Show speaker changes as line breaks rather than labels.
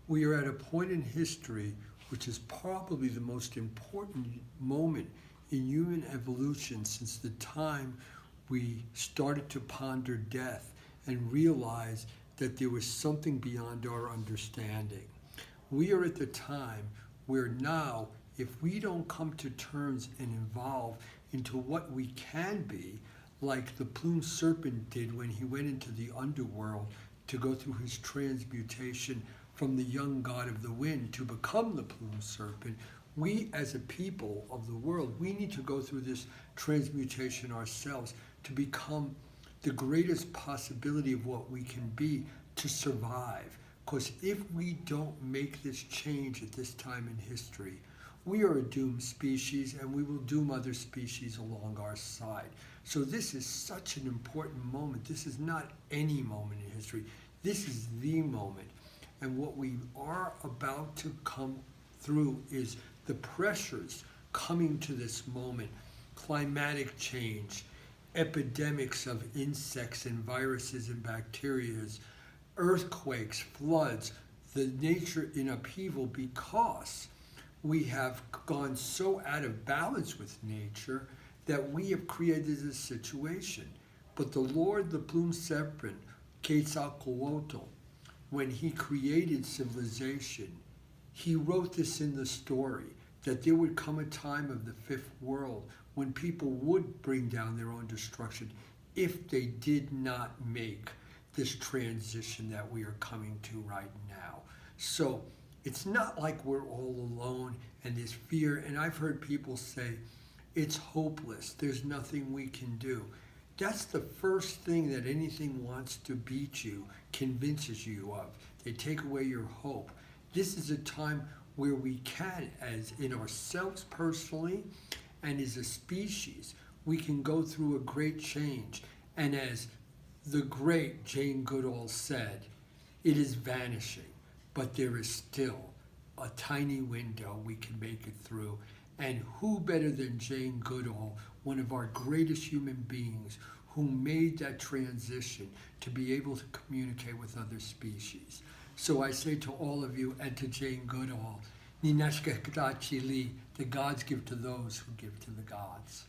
We are at a point in history which is probably the most important moment in human evolution since the time we started to ponder death and realize that there was something beyond our understanding. We are at the time where now, if we don't come to terms and evolve into what we can be, like the plumed serpent did when he went into the underworld to go through his transmutation from the young god of the wind to become the plumed serpent, we as a people of the world, we need to go through this transmutation ourselves to become the greatest possibility of what we can be to survive. Because if we don't make this change at this time in history, we are a doomed species and we will doom other species along our side. So this is such an important moment. This is not any moment in history. This is the moment. And what we are about to come through is the pressures coming to this moment. Climatic change, epidemics of insects and viruses and bacteria, earthquakes, floods, the nature in upheaval because we have gone so out of balance with nature that we have created this situation. But the Lord, the plumed serpent, Quetzalcoatl, when he created civilization, he wrote this in the story, that there would come a time of the fifth world when people would bring down their own destruction if they did not make this transition that we are coming to right now. So it's not like we're all alone and there's fear. And I've heard people say, it's hopeless, there's nothing we can do. That's the first thing that anything wants to beat you, convinces you of. They take away your hope. This is a time where we can, as in ourselves personally and as a species, we can go through a great change. And as the great Jane Goodall said, it is vanishing, but there is still a tiny window we can make it through. And who better than Jane Goodall, one of our greatest human beings, who made that transition to be able to communicate with other species. So I say to all of you and to Jane Goodall, Ninashka Kadachi Li, the gods give to those who give to the gods.